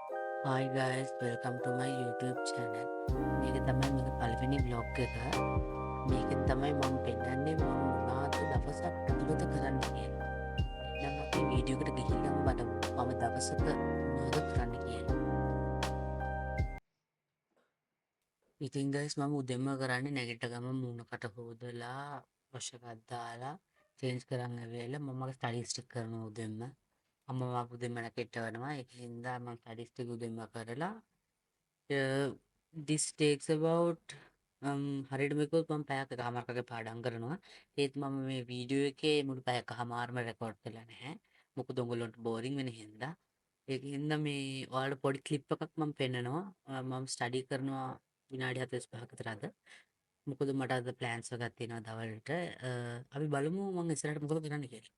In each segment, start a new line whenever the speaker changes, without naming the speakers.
Hi guys, welcome to my YouTube channel. මේක තමයි මගේ පළවෙනි vlog එක. මේකෙන් තමයි මම පෙන්නන්නේ මම මොනවද දවසක් ඇතුළත කරන්න කියලා. එහෙනම් අපි වීඩියෝ එකට ගිහිල්ලාම බලමු. මම දවසක මොනවද කරන්න කියලා. ඉතින් guys මම උදෙන්ම කරන්නේ නැගිට ගමන් මූණකට හොදලා wash එකක් දාලා change කරන් ඇවිල්ලා මම මගේ study stick කරනවා උදෙන්ම. අම්මා මාව උදෙන්ම නැගිටවනවා. ඒකින්ද මම study stick උදෙන්ම කරලා this takes about හරියටම කිව්වොත් මම පැයක් එකමාරක පාඩම් කරනවා. ඒත් මම මේ වීඩියෝ එකේ මුළු පැයකමාරම රෙකෝඩ් කළා නැහැ. මොකද උඹලන්ට බෝරින් වෙන හින්දා. ඒකින්ද මේ ඔයාලට පොඩි ක්ලිප් එකක් මම පෙන්නනවා. මම ස්ටඩි කරනවා විනාඩි 45ක විතර අද. මොකද මට අද ප්ලෑන්ස් එකක් තියෙනවා දවල්ට. අපි බලමු මම ඉස්සරහට මොකද කරන්න කියලා.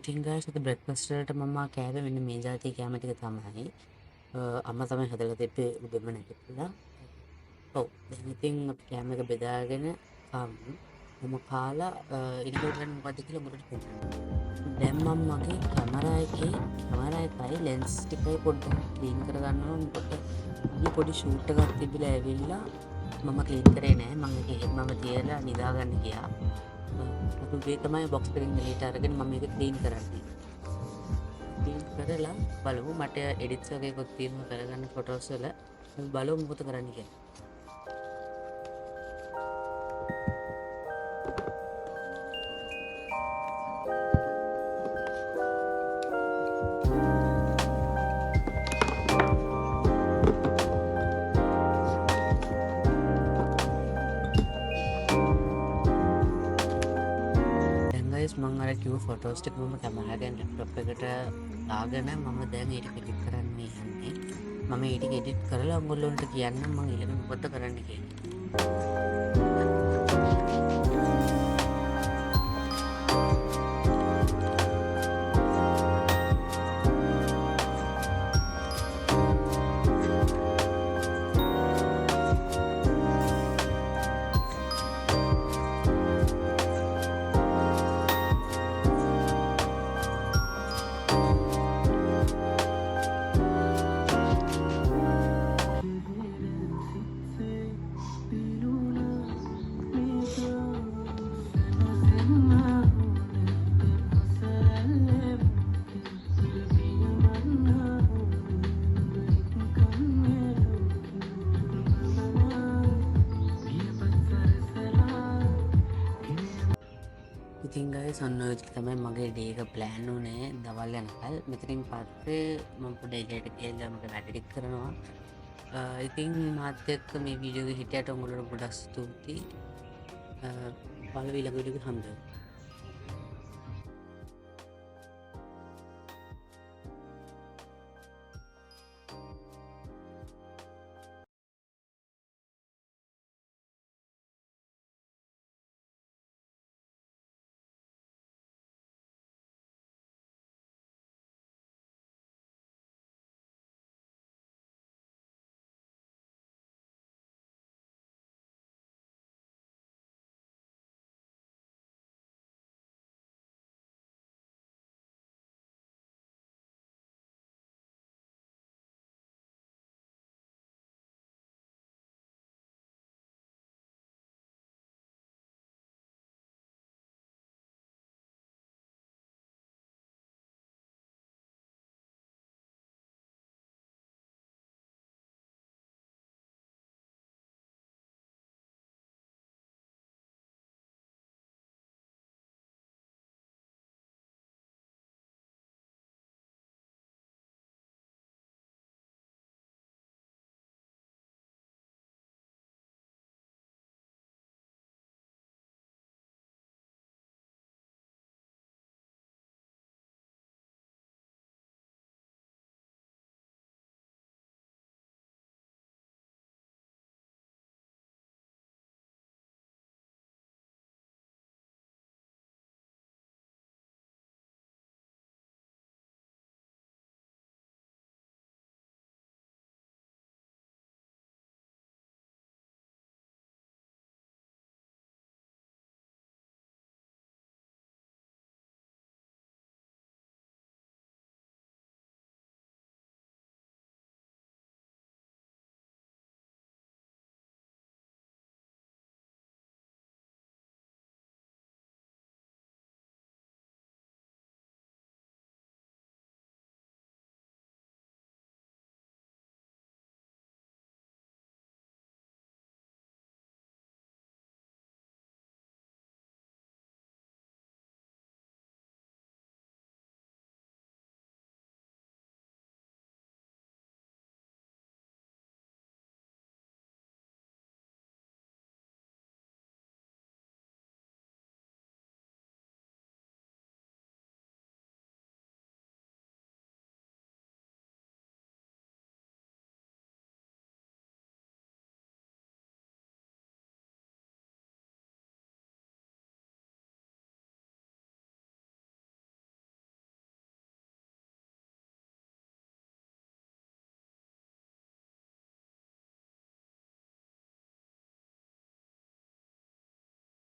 ඉතින් guys අද බ්‍රෙක්ෆාස්ට් වලට මම කෑවේ මෙන්න මේ જાතිය කෑම ටික තමයි. අම්මා තමයි හදලා තිබ්බේ උදේම නැගිටලා. ඔව් දැන් ඉතින් අපි කෑම එක බෙදාගෙන කාමු. මම කාලා ඊළඟට කරන්නේ මොකද්ද කියලා උඹට පෙන්නන්න. දැන් මම මගේ කැමරා එකයි ලෙන්ස් ටිකයි පොඩ්ඩක් ක්ලීන් කරගන්නවා. මොකද මේ පොඩි ෂූට් එකක් තිබිලා ඇවිල්ලා මම ක්ලීන් කරේ නෑ. මම ඒක එහෙමම තියලා නිදාගන්න ගියා. උදේ තමයි බොක්ස් එකෙන් එළියට අරගෙන මම මේක ක්ලීන් කරන්නේ. ක්ලීන් කරලා බලමු මට එඩිට්ස් වගේ එකක් තියෙනවා කරගන්න ෆොටෝස් වල. බලමු මොකද කරන්න කියලා. මම අර කිව්ව ෆොටෝස් ටික මම කැමරාවෙන් ලැප්ටොප් එකට දාගෙන මම දැන් ඒක එඩිට් කරන්න යන්නේ. මම ඒක එඩිට් කරලා ඔයගොල්ලන්ට කියන්නම් මම ඊළඟ මොකද කරන්න කියලා. ඉතින් guys ඔන්න ඔය තමයි මගේ ඩේ එක ප්ලෑන් උනේ දවල් යනකල්. මෙතනින් පස්සේ මම පොඩ්ඩක් එළියට ගිහලා මම වැඩ ටික කරනවා. ඉතින් මාත් එක්ක මේ වීඩියෝ එක හිටියට උඹලට ගොඩක් ස්තුතියි. බලමු ඊළඟ වීඩියෝ එක හම්බෙමු.